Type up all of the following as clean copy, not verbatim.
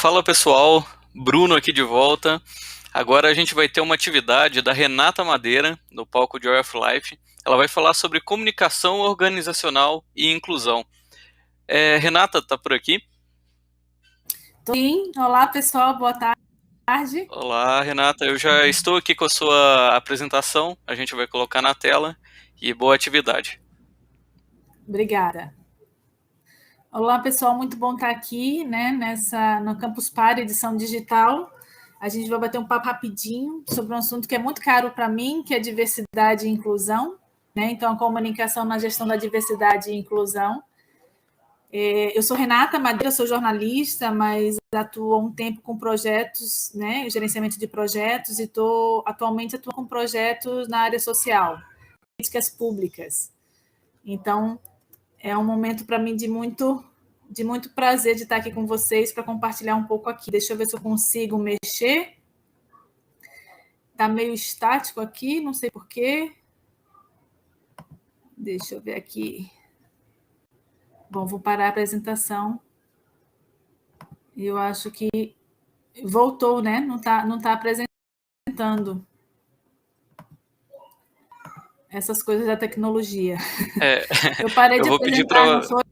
Fala pessoal, Bruno aqui de volta. Agora a gente vai ter uma atividade da Renata Madeira, no palco Joy of Life. Ela vai falar sobre comunicação organizacional e inclusão. Renata, tá por aqui? Sim, olá pessoal, boa tarde. Olá, Renata, eu já estou aqui com a sua apresentação, a gente vai colocar na tela e boa atividade. Obrigada. Olá pessoal, muito bom estar aqui, né, no Campus Party edição digital. A gente vai bater um papo rapidinho sobre um assunto que é muito caro para mim, que é diversidade e inclusão, né? Então, a comunicação na gestão da diversidade e inclusão. Eu sou Renata Madeira, sou jornalista, mas atuo há um tempo com projetos, né, gerenciamento de projetos, e atualmente atuo com projetos na área social, políticas públicas. Então, é um momento para mim de muito prazer de estar aqui com vocês para compartilhar um pouco aqui. Deixa eu ver se eu consigo mexer. Está meio estático aqui, não sei por quê. Deixa eu ver aqui. Bom, vou parar a apresentação. Eu acho que voltou, né? Não tá apresentando essas coisas da tecnologia. Eu parei Eu de vou pedir apresentar, não para foi?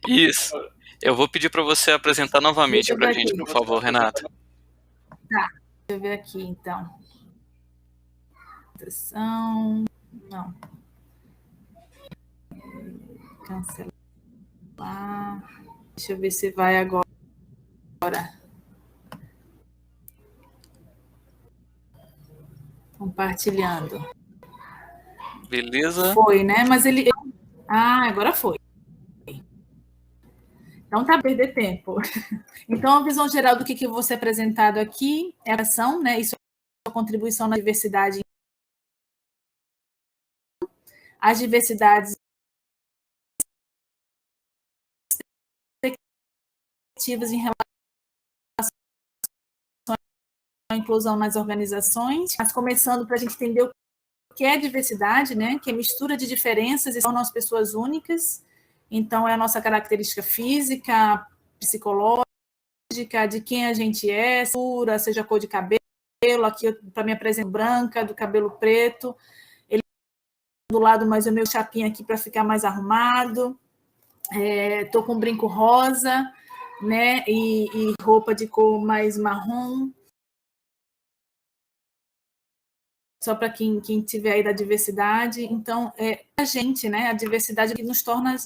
isso. Eu vou pedir para você apresentar Deixa novamente eu para ver a aqui. gente, por favor, Renata. Tá, deixa eu ver aqui, então. Apresentação. Não. Cancelar. Deixa eu ver se vai agora. Compartilhando. Beleza? Foi, né? Mas ele. Ah, agora foi. Então tá, perder tempo. Então, a visão geral do que eu vou ser apresentado aqui é a ação, né? Isso é a contribuição na diversidade. As diversidades efetivas em relação à inclusão nas organizações, mas começando para a gente entender o que é diversidade, né? Que é mistura de diferenças e tornam as pessoas únicas. Então, é a nossa característica física, psicológica, de quem a gente é, seja a cor de cabelo, aqui para me apresentar branca, do cabelo preto, ele do lado mais o meu chapinha aqui para ficar mais arrumado, tô com um brinco rosa, né, e roupa de cor mais marrom, só para quem tiver aí da diversidade. Então, a gente, né, a diversidade que nos torna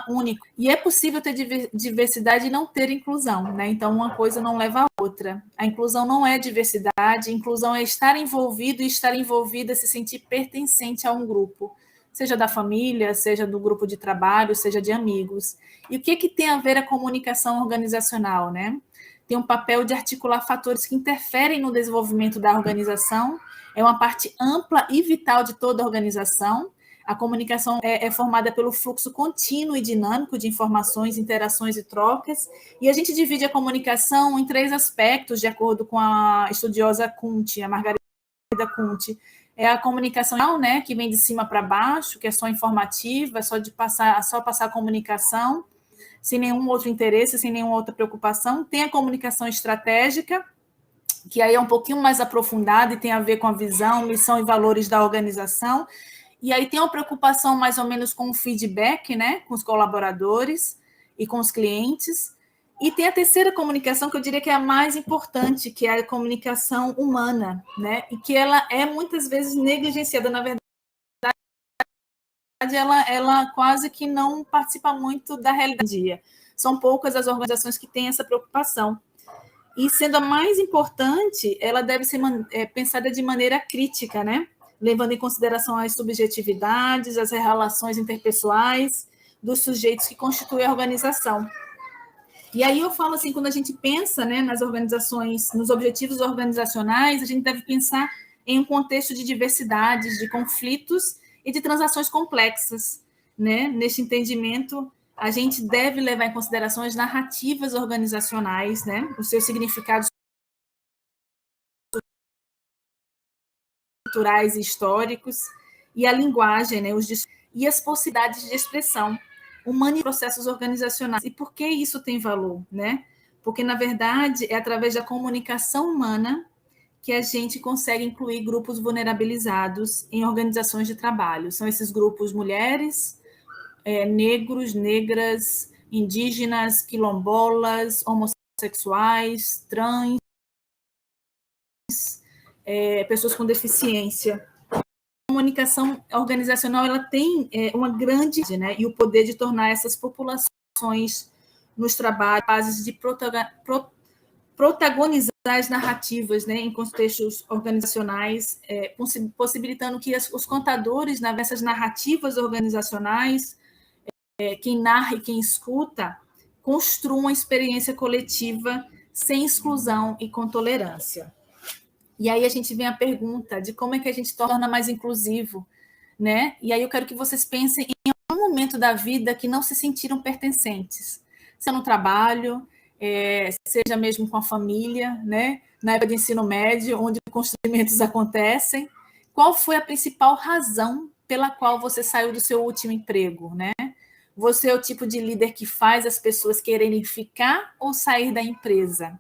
único. E é possível ter diversidade e não ter inclusão, né? Então, uma coisa não leva à outra. A inclusão não é diversidade, inclusão é estar envolvido, e estar envolvida é se sentir pertencente a um grupo, seja da família, seja do grupo de trabalho, seja de amigos. E o que tem a ver a comunicação organizacional, né? Tem um papel de articular fatores que interferem no desenvolvimento da organização, é uma parte ampla e vital de toda a organização. A comunicação é formada pelo fluxo contínuo e dinâmico de informações, interações e trocas, e a gente divide a comunicação em 3 aspectos, de acordo com a estudiosa Kundt, a Margarida Kundt. É a comunicação, né, que vem de cima para baixo, que é só informativa, é só passar a comunicação, sem nenhum outro interesse, sem nenhuma outra preocupação. Tem a comunicação estratégica, que aí é um pouquinho mais aprofundada e tem a ver com a visão, missão e valores da organização. E aí tem uma preocupação mais ou menos com o feedback, né, com os colaboradores e com os clientes. E tem a terceira comunicação, que eu diria que é a mais importante, que é a comunicação humana, né, e que ela é muitas vezes negligenciada. Na verdade, ela quase que não participa muito da realidade. São poucas as organizações que têm essa preocupação. E sendo a mais importante, ela deve ser pensada de maneira crítica, né? Levando em consideração as subjetividades, as relações interpessoais dos sujeitos que constituem a organização. E aí eu falo assim, quando a gente pensa, né, nas organizações, nos objetivos organizacionais, a gente deve pensar em um contexto de diversidades, de conflitos e de transações complexas, né? Neste entendimento, a gente deve levar em consideração as narrativas organizacionais, né? Os seus significados culturais e históricos, e a linguagem, né? E as possibilidades de expressão humana em processos organizacionais. E por que isso tem valor, né? porque, na verdade, é através da comunicação humana que a gente consegue incluir grupos vulnerabilizados em organizações de trabalho. São esses grupos mulheres, negros, negras, indígenas, quilombolas, homossexuais, trans, pessoas com deficiência. A comunicação organizacional ela tem uma grande, né, e o poder de tornar essas populações nos trabalhos de protagonizar as narrativas, né, em contextos organizacionais, possibilitando que os contadores, nessas narrativas organizacionais, quem narra e quem escuta, construam uma experiência coletiva sem exclusão e com tolerância. E aí a gente vem a pergunta de como é que a gente torna mais inclusivo, né? E aí eu quero que vocês pensem em algum momento da vida que não se sentiram pertencentes, seja no trabalho, seja mesmo com a família, né? Na época de ensino médio, onde constrangimentos acontecem. Qual foi a principal razão pela qual você saiu do seu último emprego, né? Você é o tipo de líder que faz as pessoas quererem ficar ou sair da empresa?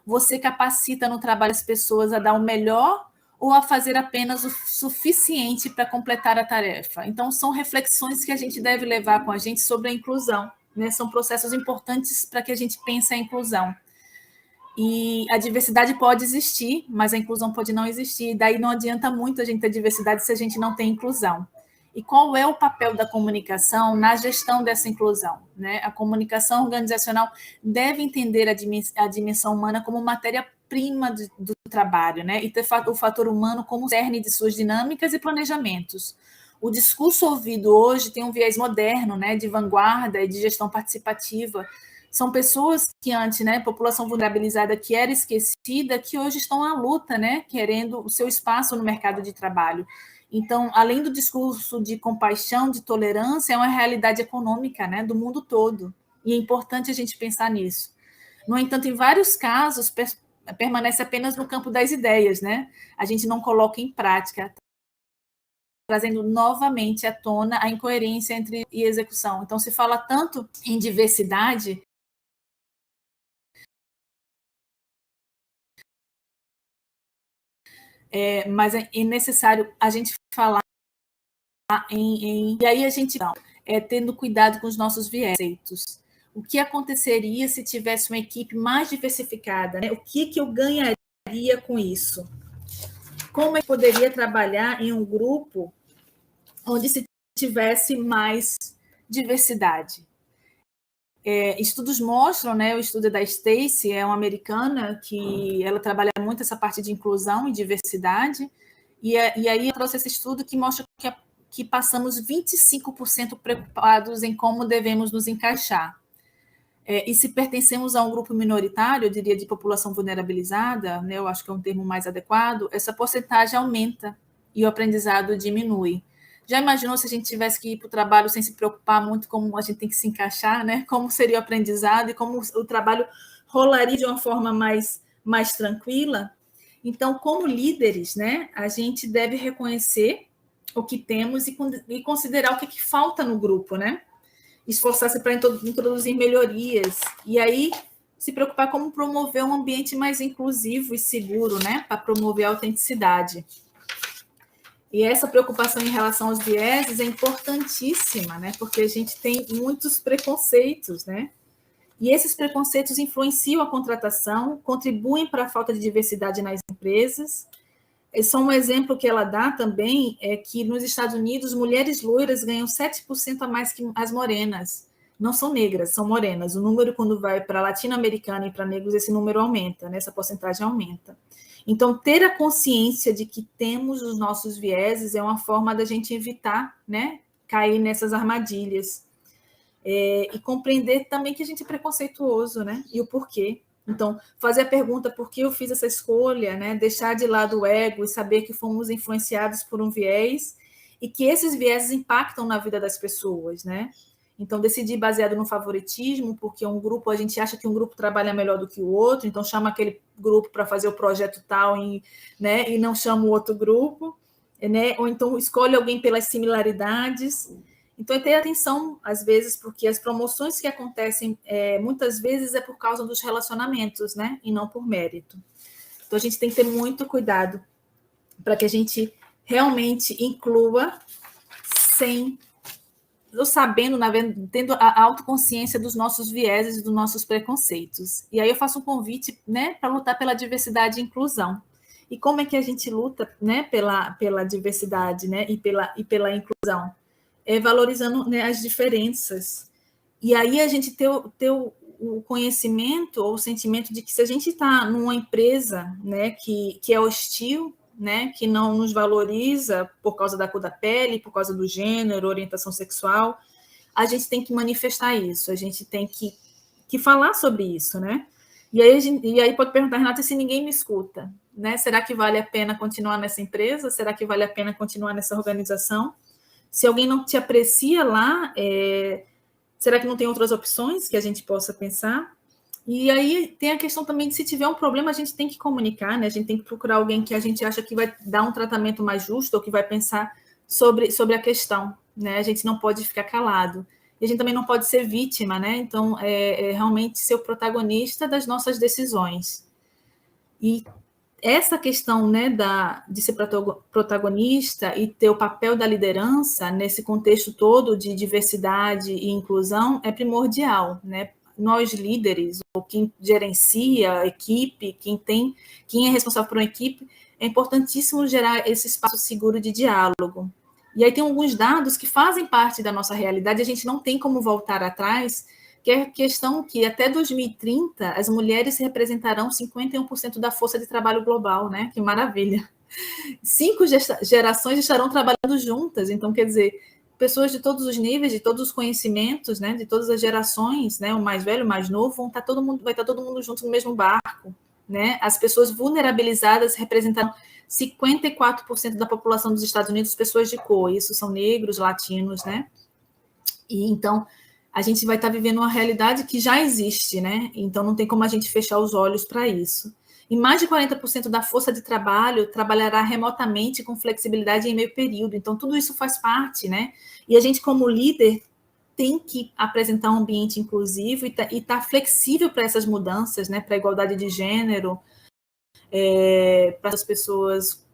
Você capacita no trabalho as pessoas a dar o melhor ou a fazer apenas o suficiente para completar a tarefa? Então, são reflexões que a gente deve levar com a gente sobre a inclusão, né? São processos importantes para que a gente pense a inclusão. E a diversidade pode existir, mas a inclusão pode não existir. Daí não adianta muito a gente ter diversidade se a gente não tem inclusão. E qual é o papel da comunicação na gestão dessa inclusão, né? A comunicação organizacional deve entender a dimensão humana como matéria-prima do trabalho, né? E ter o fator humano como cerne de suas dinâmicas e planejamentos. O discurso ouvido hoje tem um viés moderno, né? De vanguarda e de gestão participativa. São pessoas que antes, né, população vulnerabilizada que era esquecida, que hoje estão à luta, né, querendo o seu espaço no mercado de trabalho. Então, além do discurso de compaixão, de tolerância, é uma realidade econômica, né, do mundo todo. E é importante a gente pensar nisso. No entanto, em vários casos, permanece apenas no campo das ideias, né? A gente não coloca em prática, trazendo novamente à tona a incoerência entre e execução. Então, se fala tanto em diversidade, mas é necessário a gente falar e aí a gente tendo cuidado com os nossos viés. O que aconteceria se tivesse uma equipe mais diversificada? Né? O que eu ganharia com isso? Como eu poderia trabalhar em um grupo onde se tivesse mais diversidade? Estudos mostram, né, o estudo da Stacy, é uma americana que ela trabalha muito essa parte de inclusão e diversidade, e aí eu trouxe esse estudo que mostra que passamos 25% preocupados em como devemos nos encaixar. E se pertencemos a um grupo minoritário, eu diria de população vulnerabilizada, né, eu acho que é um termo mais adequado, essa porcentagem aumenta e o aprendizado diminui. Já imaginou se a gente tivesse que ir para o trabalho sem se preocupar muito como a gente tem que se encaixar, né? Como seria o aprendizado e como o trabalho rolaria de uma forma mais tranquila? Então, como líderes, né, a gente deve reconhecer o que temos e considerar o que falta no grupo, né? Esforçar-se para introduzir melhorias. E aí, se preocupar como promover um ambiente mais inclusivo e seguro, né? Para promover a autenticidade. E essa preocupação em relação aos vieses é importantíssima, né? Porque a gente tem muitos preconceitos, né? E esses preconceitos influenciam a contratação, contribuem para a falta de diversidade nas empresas. Só um exemplo que ela dá também é que nos Estados Unidos, mulheres loiras ganham 7% a mais que as morenas. Não são negras, são morenas. O número, quando vai para latino-americana e para negros, esse número aumenta, né? Essa porcentagem aumenta. Então, ter a consciência de que temos os nossos vieses é uma forma da gente evitar, né, cair nessas armadilhas. E compreender também que a gente é preconceituoso, né? E o porquê. Então, fazer a pergunta por que eu fiz essa escolha, né? Deixar de lado o ego e saber que fomos influenciados por um viés e que esses vieses impactam na vida das pessoas, né? Então, decidir baseado no favoritismo, porque um grupo, a gente acha que um grupo trabalha melhor do que o outro, então chama aquele grupo para fazer o projeto tal, né? E não chama o outro grupo, né? Ou então escolhe alguém pelas similaridades. Então, é ter atenção, às vezes, porque as promoções que acontecem, muitas vezes, é por causa dos relacionamentos, né? E não por mérito. Então, a gente tem que ter muito cuidado para que a gente realmente inclua sem ou sabendo, tendo a autoconsciência dos nossos vieses e dos nossos preconceitos. E aí eu faço um convite, né, para lutar pela diversidade e inclusão. E como é que a gente luta, né, pela diversidade, né, e pela inclusão? É valorizando, né, as diferenças. E aí a gente ter o conhecimento ou o sentimento de que se a gente está numa empresa, né, que é hostil, né, que não nos valoriza por causa da cor da pele, por causa do gênero, orientação sexual, a gente tem que manifestar isso, a gente tem que falar sobre isso, né? E aí pode perguntar, Renata, se ninguém me escuta, né? Será que vale a pena continuar nessa empresa? Será que vale a pena continuar nessa organização? Se alguém não te aprecia lá, será que não tem outras opções que a gente possa pensar? E aí tem a questão também de se tiver um problema, a gente tem que comunicar, né? A gente tem que procurar alguém que a gente acha que vai dar um tratamento mais justo ou que vai pensar sobre a questão, né? A gente não pode ficar calado. E a gente também não pode ser vítima, né? Então, realmente ser o protagonista das nossas decisões. E essa questão, né, de ser protagonista e ter o papel da liderança nesse contexto todo de diversidade e inclusão é primordial, né? Nós líderes, ou quem gerencia a equipe, quem é responsável por uma equipe, é importantíssimo gerar esse espaço seguro de diálogo. E aí tem alguns dados que fazem parte da nossa realidade, a gente não tem como voltar atrás, que é a questão que até 2030 as mulheres representarão 51% da força de trabalho global, né? Que maravilha. 5 gerações estarão trabalhando juntas, então quer dizer, pessoas de todos os níveis, de todos os conhecimentos, né, de todas as gerações, né, o mais velho, o mais novo, vai estar todo mundo junto no mesmo barco, né? As pessoas vulnerabilizadas representam 54% da população dos Estados Unidos, pessoas de cor, isso são negros, latinos, né? E então a gente vai estar vivendo uma realidade que já existe, né? Então não tem como a gente fechar os olhos para isso. E mais de 40% da força de trabalho trabalhará remotamente com flexibilidade em meio período. Então tudo isso faz parte, né? E a gente como líder tem que apresentar um ambiente inclusivo e tá flexível para essas mudanças, né? Para a igualdade de gênero, para as pessoas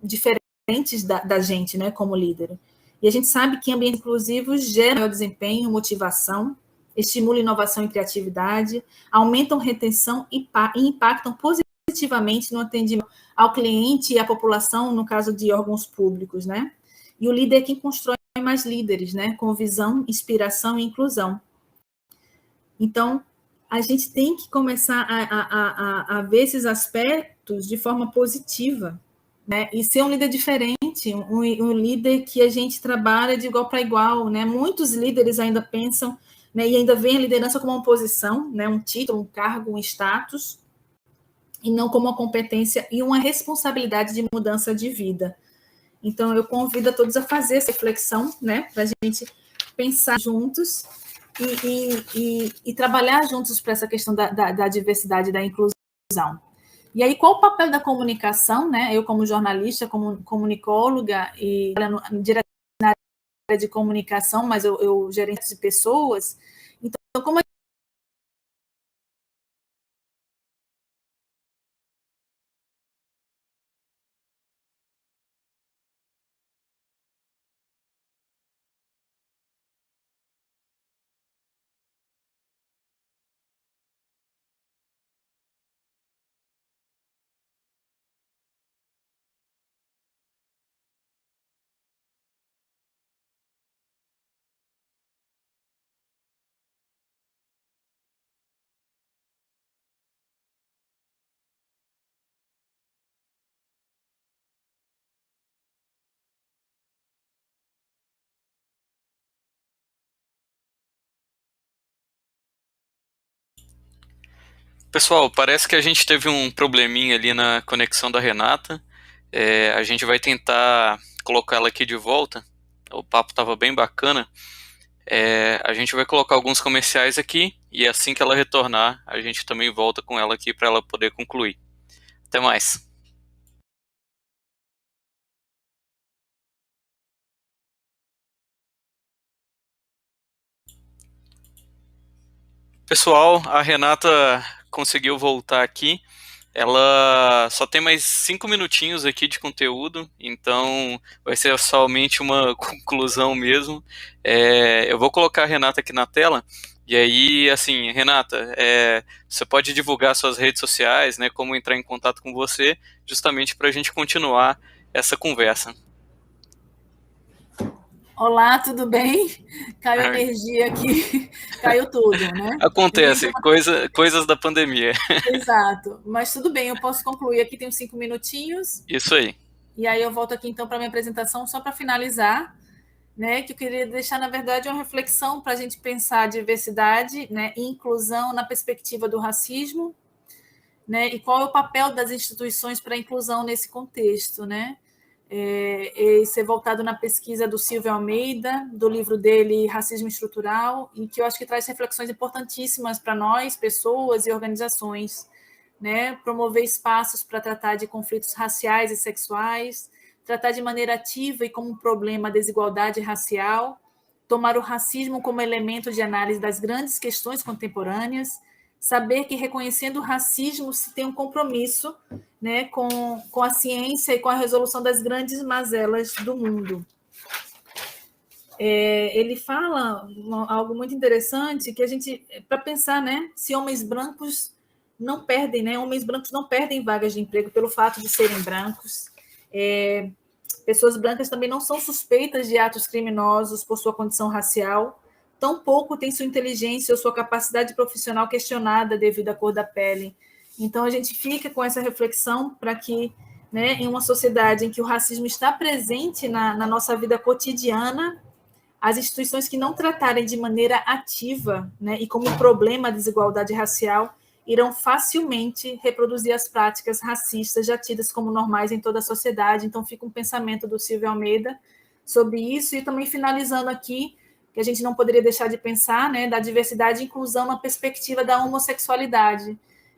diferentes da gente, né? Como líder. E a gente sabe que ambiente inclusivo gera maior desempenho, motivação, estimula inovação e criatividade, aumentam retenção e impactam positivamente no atendimento ao cliente e à população, no caso de órgãos públicos, né? E o líder é quem constrói mais líderes, né? Com visão, inspiração e inclusão. Então, a gente tem que começar a ver esses aspectos de forma positiva, né? E ser um líder diferente, um líder que a gente trabalha de igual para igual, né? Muitos líderes ainda pensam, né, e ainda veem a liderança como uma posição, né, um título, um cargo, um status, e não como uma competência e uma responsabilidade de mudança de vida. Então, eu convido a todos a fazer essa reflexão, né, para a gente pensar juntos e trabalhar juntos para essa questão da diversidade e da inclusão. E aí, qual o papel da comunicação, né? Eu, como jornalista, como comunicóloga e direto na área de comunicação, mas eu gerencio de pessoas. Então, como Pessoal, parece que a gente teve um probleminha ali na conexão da Renata. A gente vai tentar colocar ela aqui de volta. O papo estava bem bacana. A gente vai colocar alguns comerciais aqui e assim que ela retornar, a gente também volta com ela aqui para ela poder concluir. Até mais. Pessoal, a Renata conseguiu voltar aqui. Ela só tem mais 5 minutinhos aqui de conteúdo, então vai ser somente uma conclusão mesmo. Eu vou colocar a Renata aqui na tela, e aí, assim, Renata, você pode divulgar suas redes sociais, né, como entrar em contato com você, justamente para a gente continuar essa conversa. Olá, tudo bem? Caiu a energia aqui, caiu tudo, né? Acontece, coisas da pandemia. Exato, mas tudo bem, eu posso concluir aqui, tenho 5 minutinhos. Isso aí. E aí eu volto aqui então para a minha apresentação, só para finalizar, né? Que eu queria deixar, na verdade, uma reflexão para a gente pensar a diversidade, né, e inclusão na perspectiva do racismo, né? E qual é o papel das instituições para a inclusão nesse contexto, né? Ser voltado na pesquisa do Silvio Almeida, do livro dele Racismo Estrutural, e que eu acho que traz reflexões importantíssimas para nós, pessoas e organizações, né? Promover espaços para tratar de conflitos raciais e sexuais, tratar de maneira ativa e como um problema a desigualdade racial, tomar o racismo como elemento de análise das grandes questões contemporâneas, saber que reconhecendo o racismo se tem um compromisso, né, com a ciência e com a resolução das grandes mazelas do mundo. Ele fala algo muito interessante que a gente, para pensar, né, se homens brancos não perdem, né, homens brancos não perdem vagas de emprego pelo fato de serem brancos. Pessoas brancas também não são suspeitas de atos criminosos por sua condição racial, tampouco tem sua inteligência ou sua capacidade profissional questionada devido à cor da pele. Então, a gente fica com essa reflexão para que, né, em uma sociedade em que o racismo está presente na nossa vida cotidiana, as instituições que não tratarem de maneira ativa, né, e como problema a desigualdade racial, irão facilmente reproduzir as práticas racistas já tidas como normais em toda a sociedade. Então, fica um pensamento do Silvio Almeida sobre isso, e também finalizando aqui, que a gente não poderia deixar de pensar, né, da diversidade e inclusão na perspectiva da homossexualidade.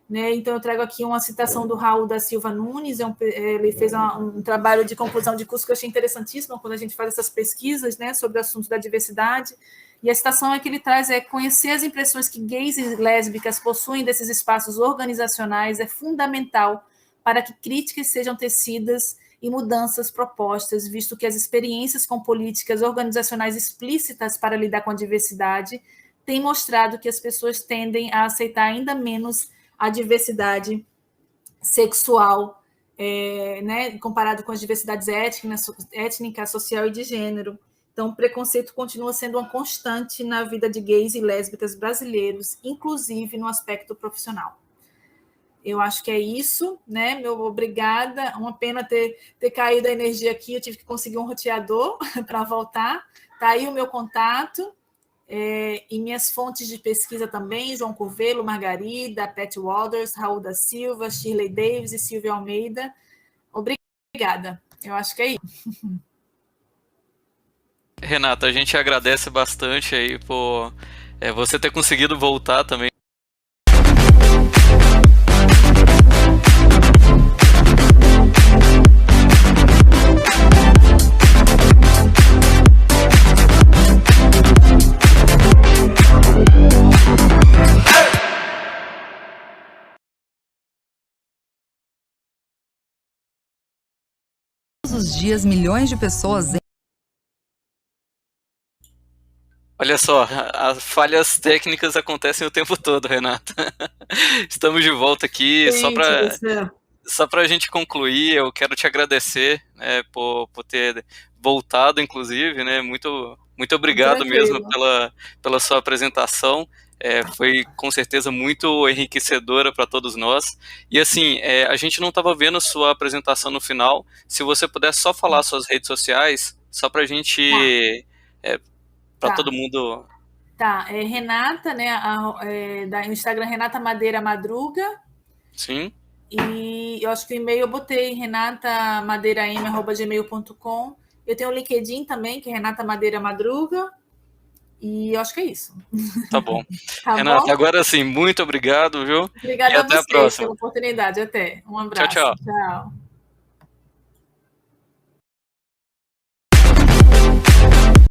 Né? Então, eu trago aqui uma citação do Raul da Silva Nunes, ele fez um trabalho de conclusão de curso que eu achei interessantíssimo quando a gente faz essas pesquisas, né, sobre o assunto da diversidade, e a citação que ele traz conhecer as impressões que gays e lésbicas possuem desses espaços organizacionais é fundamental para que críticas sejam tecidas e mudanças propostas, visto que as experiências com políticas organizacionais explícitas para lidar com a diversidade têm mostrado que as pessoas tendem a aceitar ainda menos a diversidade sexual, né, comparado com as diversidades étnica, social e de gênero. Então, o preconceito continua sendo uma constante na vida de gays e lésbicas brasileiros, inclusive no aspecto profissional. Eu acho que é isso, né? Meu obrigada. Uma pena ter caído a energia aqui, eu tive que conseguir um roteador para voltar. Está aí o meu contato. E minhas fontes de pesquisa também, João Curvelo, Margarida, Pat Walders, Raul da Silva, Shirley Davis e Silvia Almeida. Obrigada. Eu acho que é isso. Renata, a gente agradece bastante aí por você ter conseguido voltar também. Todos os dias, milhões de pessoas. Olha só, as falhas técnicas acontecem o tempo todo, Renata. Estamos de volta aqui. Só para a gente concluir, eu quero te agradecer, né, por ter voltado, inclusive, né, muito obrigado mesmo pela sua apresentação. Foi com certeza muito enriquecedora para todos nós. E assim, a gente não estava vendo a sua apresentação no final. Se você puder só falar suas redes sociais, só para a gente, para todo mundo. Tá, Renata, né, da Instagram Renata Madeira Madruga. Sim. E eu acho que o e-mail eu botei renatamadeiram@gmail.com. Eu tenho o LinkedIn também, que é Renata Madeira Madruga. E eu acho que é isso. Tá bom. Tá Renata, bom? agora sim, muito obrigado, viu? Obrigada e até a a próxima. pela oportunidade. Até. Um abraço. Tchau, tchau. Tchau.